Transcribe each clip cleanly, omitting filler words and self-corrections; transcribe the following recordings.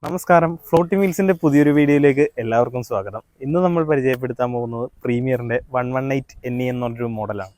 നമസ്കാരം, ഫ്ലോട്ടിംഗ് വീൽസിന്റെ പുതിയൊരു വീഡിയോയിലേക്ക് എല്ലാവർക്കും സ്വാഗതം. ഇന്ന് നമ്മൾ പരിചയപ്പെടുത്താൻ പോകുന്നത് പ്രീമിയറിന്റെ 118 NE എന്നൊരു മോഡലാണ്.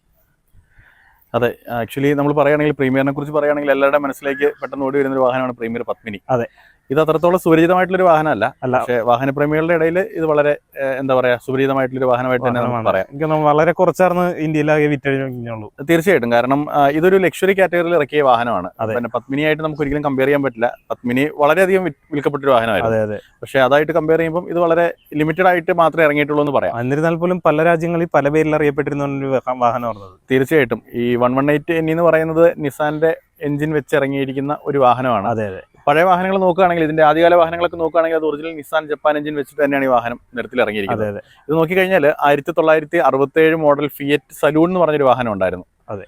അതെ, ആക്ച്വലി നമ്മൾ പറയുകയാണെങ്കിൽ പ്രീമിയറിനെ കുറിച്ച് പറയുകയാണെങ്കിൽ എല്ലാവരുടെ മനസ്സിലേക്ക് പെട്ടെന്ന് ഓടി വരുന്ന ഒരു വാഹനമാണ് പ്രീമിയർ പത്മിനി. അതെ, ഇത് അത്രത്തോളം സുപരിചിതമായിട്ടുള്ളൊരു വാഹനമല്ല. പക്ഷേ വാഹനപ്രേമികളുടെ ഇടയിൽ ഇത് വളരെ എന്താ പറയാ സുപരിചിതമായിട്ടുള്ളൊരു വാഹനമായിട്ട് തന്നെ നമുക്ക് പറയാം. എനിക്ക് വളരെ കുറച്ചാർന്ന് ഇന്ത്യയിലാകെ വിറ്റഴിഞ്ഞുള്ളൂ. തീർച്ചയായിട്ടും, കാരണം ഇതൊരു ലക്ഷറി കാറ്റഗറിയിൽ ഇറക്കിയ വാഹനമാണ്. പിന്നെ പത്മിനിയായിട്ട് നമുക്ക് ഒരിക്കലും കമ്പയർ ചെയ്യാൻ പറ്റില്ല. പത്മിനി വളരെയധികം വിൽക്കപ്പെട്ടൊരു വാഹനമായിരുന്നു. പക്ഷേ അതായിട്ട് കമ്പയർ ചെയ്യുമ്പോൾ ഇത് വളരെ ലിമിറ്റഡ് ആയിട്ട് മാത്രമേ ഇറങ്ങിയിട്ടുള്ളൂ എന്ന് പറയാം. എന്നിരുന്നാൽ പോലും പല രാജ്യങ്ങളിൽ പല പേരിൽ അറിയപ്പെട്ടിരുന്ന ഒരു വാഹനമായിരുന്നത്. തീർച്ചയായിട്ടും ഈ 118 NE എന്ന് പറയുന്നത് നിസാന്റെ എഞ്ചിൻ വെച്ച് ഇറങ്ങിയിരിക്കുന്ന ഒരു വാഹനമാണ്. അതെ അതെ, പഴയ വാഹനങ്ങൾ നോക്കുകയാണെങ്കിൽ ഇതിന്റെ ആദ്യകാല വാഹനങ്ങളൊക്കെ നോക്കുകയാണെങ്കിൽ അത് ഒറിജിനൽ നിസാൻ ജപ്പാൻ എഞ്ചിൻ വെച്ചിട്ട് തന്നെയാണ് ഈ വാഹനം നിരത്തിൽ ഇറങ്ങിയിരിക്കുന്നത്. ഇത് നോക്കിക്കഴിഞ്ഞാൽ 1967 മോഡൽ ഫിയറ്റ് സലൂൺ എന്ന് പറഞ്ഞൊരു വാഹനം ഉണ്ടായിരുന്നു. അതെ,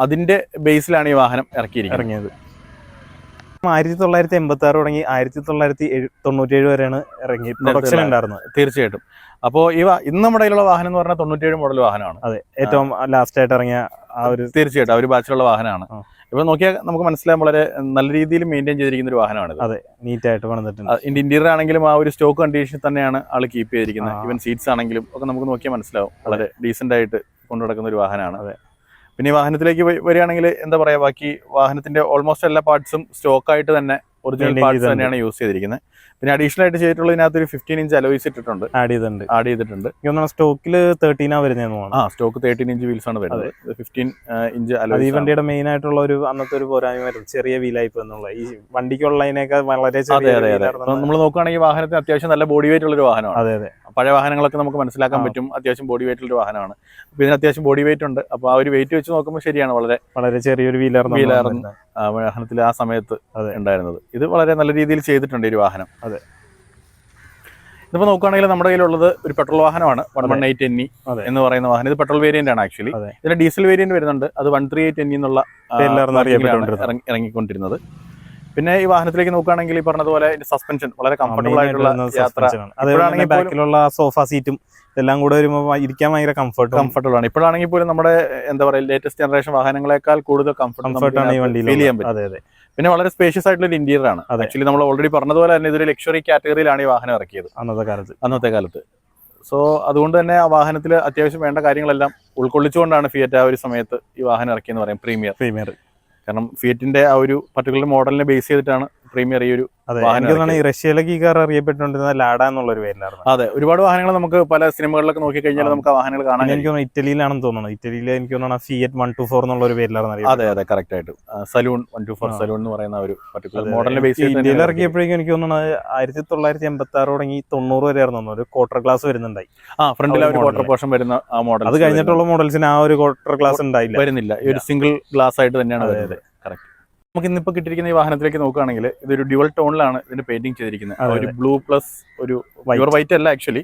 അതിന്റെ ബേസിലാണ് ഈ വാഹനം ഇറങ്ങിയത്. 1986 തുടങ്ങി 1997 വരെയാണ് ഇറങ്ങി പ്രൊഡക്ഷൻ ഉണ്ടായിരുന്നത്. തീർച്ചയായിട്ടും. അപ്പോൾ ഇന്ന് നമ്മുടെ കയ്യിലുള്ള വാഹനം എന്ന് പറഞ്ഞാൽ 97 മോഡൽ വാഹനമാണ്. അതെ, ഏറ്റവും ലാസ്റ്റ് ആയിട്ട് ഇറങ്ങിയ ആ ഒരു തീർച്ചയായിട്ടും ആ ഒരു ബാച്ചിലുള്ള വാഹനമാണ്. ഇപ്പൊ നോക്കിയാൽ നമുക്ക് മനസ്സിലാവും വളരെ നല്ല രീതിയിൽ മെയിൻറ്റെയിൻ ചെയ്തിരിക്കുന്ന ഒരു വാഹനമാണ്. അതെ, നീറ്റായിട്ട് പണിതിട്ടുണ്ട്. ഇന്റീരിയർ ആണെങ്കിലും ആ ഒരു സ്റ്റോക്ക് കണ്ടീഷൻ തന്നെയാണ് ആൾ കീപ്പ് ചെയ്തിരിക്കുന്നത്. ഈവൻ സീറ്റ്സ് ആണെങ്കിലും ഒക്കെ നമുക്ക് നോക്കിയാൽ മനസ്സിലാവും വളരെ ഡീസെന്റ് ആയിട്ട് കൊണ്ടു നടക്കുന്ന ഒരു വാഹനമാണ്. അതെ, പിന്നെ ഈ വാഹനത്തിലേക്ക് വരികയാണെങ്കിൽ എന്താ പറയാ, ബാക്കി വാഹനത്തിന്റെ ഓൾമോസ്റ്റ് എല്ലാ പാർട്സും സ്റ്റോക്കായിട്ട് തന്നെ ഒറിജിനൽ പാർട്സ് തന്നെയാണ് യൂസ് ചെയ്തിരിക്കുന്നത്. പിന്നെ അഡീഷണൽ ആയിട്ട് ചെയ്തിട്ടുള്ളതിനകത്ത് ഒരു 15 ഇഞ്ച് അലോയ്സ് ഇട്ടിട്ടുണ്ട്, ആഡ് ചെയ്തിട്ടുണ്ട്. സ്റ്റോക്കിൽ 13 വരുന്നതാണ്. സ്റ്റോക്ക് 13 ഇഞ്ച് വീൽസ് ആണ് വരുന്നത്. 15 ഇഞ്ച് അലോയ്സ്. ഈ വണ്ടിയുടെ മെയിൻ ആയിട്ടുള്ള ഒരു അന്നത്തെ ഒരു പോരായ്മ ചെറിയ വീലായിപ്പ് എന്നുള്ള ഈ വണ്ടിക്കുള്ളതിനേക്കാൾ വളരെ ചെറിയ. നമ്മൾ നോക്കുകയാണെങ്കിൽ വാഹനത്തിന് അത്യാവശ്യം നല്ല ബോഡി വെയിറ്റ് ഉള്ളൊരു വാഹനമാണ്. അതെ അതെ, പഴയ വാഹനങ്ങളൊക്കെ നമുക്ക് മനസ്സിലാക്കാൻ പറ്റും അത്യാവശ്യം ബോഡി വെയിറ്റ് ഉള്ള വാഹനമാണ്. അപ്പൊ ഇതിന് അത്യാവശ്യം ബോഡി വെയിറ്റ് ഉണ്ട്. അപ്പൊ ആ ഒരു വെയിറ്റ് വെച്ച് നോക്കുമ്പോൾ ശരിയാണ്, വളരെ ചെറിയൊരു വീലായിരുന്നു വാഹനത്തിൽ ആ സമയത്ത് ഉണ്ടായിരുന്നത്. ഇത് വളരെ നല്ല രീതിയിൽ ചെയ്തിട്ടുണ്ട് ഈ വാഹനം. അതെ, ഇതിപ്പോ നോക്കുകയാണെങ്കിൽ നമ്മുടെ കയ്യിലുള്ളത് ഒരു പെട്രോൾ വാഹനമാണ് 118 NE എന്ന് പറയുന്ന വാഹനം. ഇത് പെട്രോൾ വേരിയന്റ് ആണ്. ആക്ച്വലി ഇതിന്റെ ഡീസൽ വേരിയന്റ് വരുന്നുണ്ട്. അത് 138 NE എന്നുള്ള ഇറങ്ങിക്കൊണ്ടിരുന്നത്. പിന്നെ ഈ വാഹനത്തിലേക്ക് നോക്കുകയാണെങ്കിൽ ഈ പറഞ്ഞതുപോലെ സസ്പെൻഷൻ വളരെ കംഫർട്ടബിൾ ആയിട്ടുള്ള യാത്ര. അതുപോലെ ബാക്കിലുള്ള സോഫ സീറ്റും എല്ലാം കൂടെ വരുമ്പോൾ ഇരിക്കാൻ ഭയങ്കര കംഫർട്ടബിൾ ആണ്. ഇപ്പോഴാണെങ്കിൽ പോലും നമ്മുടെ എന്താ പറയുക ലേറ്റസ്റ്റ് ജനറേഷൻ വാഹനങ്ങളെക്കാൾ കൂടുതൽ കംഫർട്ടാണ് ഈ വണ്ടിയിൽ ഫീൽ ചെയ്യാൻ പറ്റും. പിന്നെ വളരെ സ്പേഷ്യസ് ആയിട്ടുള്ള ഒരു ഇന്റീരിയർ ആണ്. ആക്ച്വലി നമ്മൾ ഓൾറെഡി പറഞ്ഞതുപോലെ തന്നെ ഇതൊരു ലക്ഷറി കാറ്റഗറിയിലാണ് ഈ വാഹനം ഇറക്കിയത് അന്നത്തെ കാലത്ത്. സോ അതുകൊണ്ട് തന്നെ ആ വാഹനത്തിൽ അത്യാവശ്യം വേണ്ട കാര്യങ്ങളെല്ലാം ഉൾക്കൊള്ളിച്ചുകൊണ്ടാണ് ഫിയറ്റ് ആ ഒരു സമയത്ത് ഈ വാഹനം ഇറക്കിയെന്ന് പറയും പ്രീമിയർ. കാരണം ഫിയറ്റിന്റെ ആ ഒരു പർട്ടിക്കുലർ മോഡലിനെ ബേസ് ചെയ്തിട്ടാണ് പ്രീമിയർ ഈ ഒരു റഷ്യയിലേക്ക് ഈ കാർ അറിയപ്പെട്ടുകൊണ്ടിരുന്ന ലാഡ എന്നുള്ള ഒരു പേരിലായിരുന്നു. അതെ, ഒരുപാട് വാഹനങ്ങൾ നമുക്ക് പല സിനിമകളിലൊക്കെ നോക്കി കഴിഞ്ഞാൽ നമുക്ക് ആ വാഹനങ്ങൾ കാണാൻ. എനിക്ക് തോന്നുന്നു ഇറ്റലിയിലാണെന്ന് തോന്നുന്നു. ഇറ്റലിയിൽ എനിക്ക് തോന്നുന്നു ഫിയറ്റ് 124 എന്നുള്ള ഒരു പേരിലായിരുന്നു. അതെ, കറക്റ്റ് ആയിട്ട് സലൂൺ 124 സലൂൺ എന്ന് പറയുന്ന ഒരു പർട്ടിക്കുലർ മോഡലിനെ ബേസ് ചെയ്ത് ഇന്ത്യയിൽ ഇറക്കിയപ്പോഴേക്കും എനിക്ക് തോന്നുന്നത് 1986 തുടങ്ങി 90 വരെ ആയിരുന്നു ഒരു ക്വാർട്ടർ ഗ്ലാസ് വരുന്നുണ്ടായി. ഫ്രണ്ടിൽ ഒരു ക്വാർട്ടർ പോർഷൻ വരുന്ന ആ മോഡൽ. അത് കഴിഞ്ഞിട്ടുള്ള മോഡൽസിന് ആ ഒരു ക്വാർട്ടർ ഗ്ലാസ് വരുന്നില്ല. ഈ ഒരു സിംഗിൾ ഗ്ലാസ് ആയിട്ട് തന്നെയാണ് വരുന്നത്. കറക്റ്റ്. നമുക്ക് ഇന്നിപ്പോൾ കിട്ടിയിരിക്കുന്ന ഈ വാഹനത്തിലേക്ക് നോക്കുകയാണെങ്കിൽ ഇതൊരു ഡ്യുവൽ ടോണിലാണ് ഇതിന്റെ പെയിന്റിംഗ് ചെയ്തിരിക്കുന്നത്. ഒരു ബ്ലൂ പ്ലസ് ഒരു പ്യുവർ വൈറ്റ് അല്ല, ആക്ച്വലി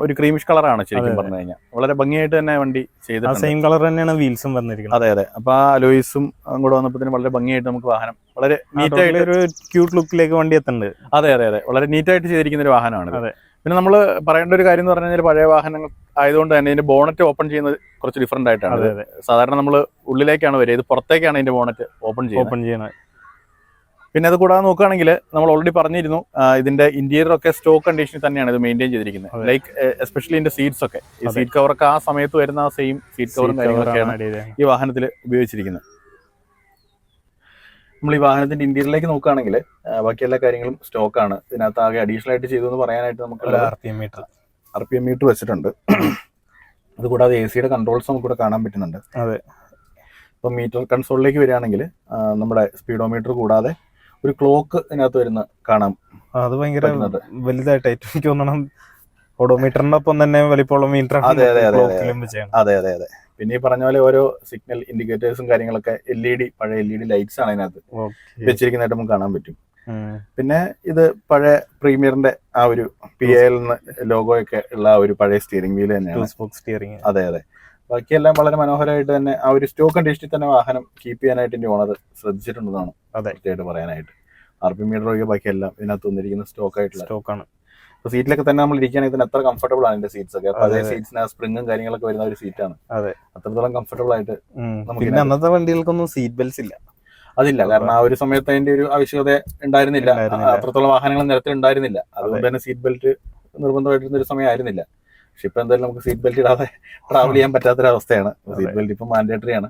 ഒരു ക്രീമിഷ് കളറാണ് ശരിക്കും പറഞ്ഞു കഴിഞ്ഞാൽ. വളരെ ഭംഗിയായിട്ട് തന്നെ വണ്ടി ചെയ്തിട്ടുണ്ട്. സെയിം കളർ തന്നെയാണ് വീൽസും വന്നിരിക്കുന്നത്. അതെ, അപ്പൊ ആ അലോയ്സും കൂടെ വന്നപ്പോൾ വളരെ ഭംഗിയായിട്ട് നമുക്ക് വാഹനം വളരെ നീറ്റായിട്ട് ഒരു ക്യൂട്ട് ലുക്കിലേക്ക് വണ്ടി എത്തുന്നുണ്ട്. അതെ, വളരെ നീറ്റായിട്ട് ചെയ്തിരിക്കുന്ന ഒരു വാഹനമാണ്. പിന്നെ നമ്മൾ പറയേണ്ട ഒരു കാര്യം എന്ന് പറഞ്ഞു കഴിഞ്ഞാൽ പഴയ വാഹനങ്ങൾ ആയതുകൊണ്ട് തന്നെ ഇതിന്റെ ബോണറ്റ് ഓപ്പൺ ചെയ്യുന്നത് കുറച്ച് ഡിഫറെന്റ് ആയിട്ടാണ്. സാധാരണ നമ്മൾ ഉള്ളിലേക്കാണ് വരിക, ഇത് പുറത്തേക്കാണ് ഇതിന്റെ ബോണറ്റ് ഓപ്പൺ ചെയ്യുന്നത്. പിന്നെ അത് കൂടാതെ നോക്കുകയാണെങ്കിൽ നമ്മൾ ഓൾറെഡി പറഞ്ഞിരുന്നു ഇതിന്റെ ഇന്റീരിയർ ഒക്കെ സ്റ്റോക്ക് കണ്ടീഷനിൽ തന്നെയാണ് ഇത് മെയിൻറ്റെയിൻ ചെയ്തിരിക്കുന്നത്. ലൈക്ക് എസ്പെഷ്യലി ഇതിന്റെ സീറ്റ്സ് ഒക്കെ, ഈ സീറ്റ് കവറൊക്കെ ആ സമയത്ത് വരുന്ന ആ സെയിം സീറ്റ് കവറും കാര്യങ്ങളൊക്കെയാണ് ഈ വാഹനത്തിൽ ഉപയോഗിച്ചിരിക്കുന്നത്. നമ്മൾ ഈ വാഹനത്തിന്റെ ഇന്റീരിയറിലേക്ക് നോക്കുകയാണെങ്കിൽ ബാക്കി എല്ലാ കാര്യങ്ങളും സ്റ്റോക്കാണ്. ഇതിനകത്ത് ആകെ അഡീഷണൽ ആയിട്ട് ചെയ്തു എന്ന് പറയാനായിട്ട് നമുക്ക് RPM മീറ്റർ വെച്ചിട്ടുണ്ട്. അതുകൂടാതെ AC-യുടെ കൺട്രോൾസ് നമുക്ക് ഇവിടെ കാണാൻ പറ്റുന്നുണ്ട്. അതെ, ഇപ്പം മീറ്റർ കൺസോളിലേക്ക് വരികയാണെങ്കിൽ നമ്മുടെ സ്പീഡോമീറ്റർ കൂടാതെ ഒരു ക്ലോക്ക് ഇതിനകത്ത് വരുന്ന കാണാം. അത് ഭയങ്കര വലുതായിട്ട് എനിക്ക് തോന്നണം ഓഡോമീറ്ററിന്റെ ഒപ്പം തന്നെ വലിപ്പമുള്ള മീറ്റർ. അതെ. പിന്നെ ഈ പറഞ്ഞ പോലെ ഓരോ സിഗ്നൽ ഇൻഡിക്കേറ്റേഴ്സും കാര്യങ്ങളൊക്കെ പഴയ LED ലൈറ്റ്സ് ആണ് അതിനകത്ത് വെച്ചിരിക്കുന്നതായിട്ട് നമുക്ക് കാണാൻ പറ്റും. പിന്നെ ഇത് പഴയ പ്രീമിയറിന്റെ ആ ഒരു PAL ലോഗോ ഒക്കെ ഉള്ള ആ ഒരു പഴയ സ്റ്റിയറിംഗ് വീല് തന്നെയാണ്. അതെ, ബാക്കിയെല്ലാം വളരെ മനോഹരമായിട്ട് തന്നെ ആ ഒരു സ്റ്റോക്ക് കണ്ടീഷനിൽ തന്നെ വാഹനം കീപ്പ് ചെയ്യാനായിട്ട് എന്റെ ഓണർ ശ്രദ്ധിച്ചിട്ടുണ്ടെന്നാണ് കൃത്യമായിട്ട് പറയാനായിട്ട്. RPM മീറ്റർ ഒഴികെ ബാക്കിയെല്ലാം ഇതിനകത്ത് വന്നിരിക്കുന്ന സ്റ്റോക്കാണ്. അപ്പൊ സീറ്റിലൊക്കെ തന്നെ നമ്മൾ ഇരിക്കുകയാണെങ്കിൽ തന്നെ എത്ര കംഫർട്ടബിൾ ആണ് ഇതിന്റെ സീറ്റ്സ് ഒക്കെ. പഴയ സീറ്റ്സിന് സ്പ്രിങ്ങും കാര്യങ്ങളൊക്കെ വരുന്ന ഒരു സീറ്റാണ്. അത്രത്തോളം കംഫർട്ടബിൾ ആയിട്ട്. പിന്നെ അന്നത്തെ വണ്ടികൾക്കൊന്നും സീറ്റ് ബെൽറ്റ്സ് ഇല്ല. അതില്ല, കാരണം ആ ഒരു സമയത്ത് അതിന്റെ ഒരു ആവശ്യകത ഉണ്ടായിരുന്നില്ല. അത്രത്തോളം വാഹനങ്ങൾ നിരത്തിൽ ഉണ്ടായിരുന്നില്ല. അതുകൊണ്ട് തന്നെ സീറ്റ് ബെൽറ്റ് നിർബന്ധമായിട്ടിരുന്ന ഒരു സമയമായിരുന്നില്ല. പക്ഷെ ഇപ്പൊ എന്തായാലും നമുക്ക് സീറ്റ് ബെൽറ്റ് ഇടാതെ ട്രാവൽ ചെയ്യാൻ പറ്റാത്തൊരവസ്ഥയാണ്. സീറ്റ് ബെൽറ്റ് ഇപ്പൊ മാൻഡേറ്ററി ആണ്.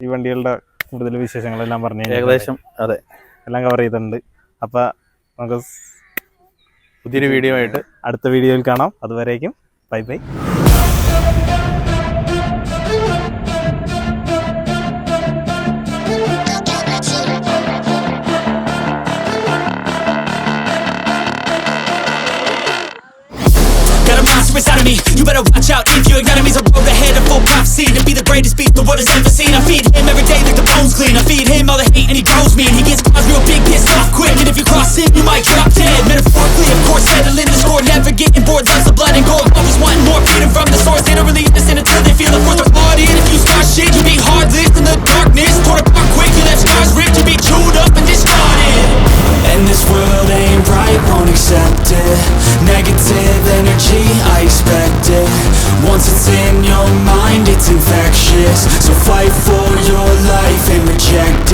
ഈ വണ്ടികളുടെ കൂടുതൽ വിശേഷങ്ങളെല്ലാം പറഞ്ഞു ഏകദേശം അതെ എല്ലാം കവർ ചെയ്തിട്ടുണ്ട്. അപ്പൊ നമുക്ക് പുതിയൊരു വീഡിയോ ആയിട്ട് അടുത്ത വീഡിയോയിൽ കാണാം. അതുവരേക്കും bye bye. Inside of me, you better watch out if your enemy's a road ahead of full prophecy to be the greatest beast the world has ever seen. I feed him every day like the bones clean. I feed him all the hate and he grows me, and he gets cause real big, pissed off quick. And if you cross him, you might drop dead. Metaphorically, of course, settling the score, never getting bored. Loves the blood and gore, always wanting more freedom from the source. They don't really listen until they feel the force of blood in. If you start shit, you be heartless in the darkness, torn apart quick. You left scars ripped, you be chewed up and discarded. And this world ain't right, won't accept it. Negative energy, I expect it. Once it's in your mind, it's infectious. So fight for your life and reject it.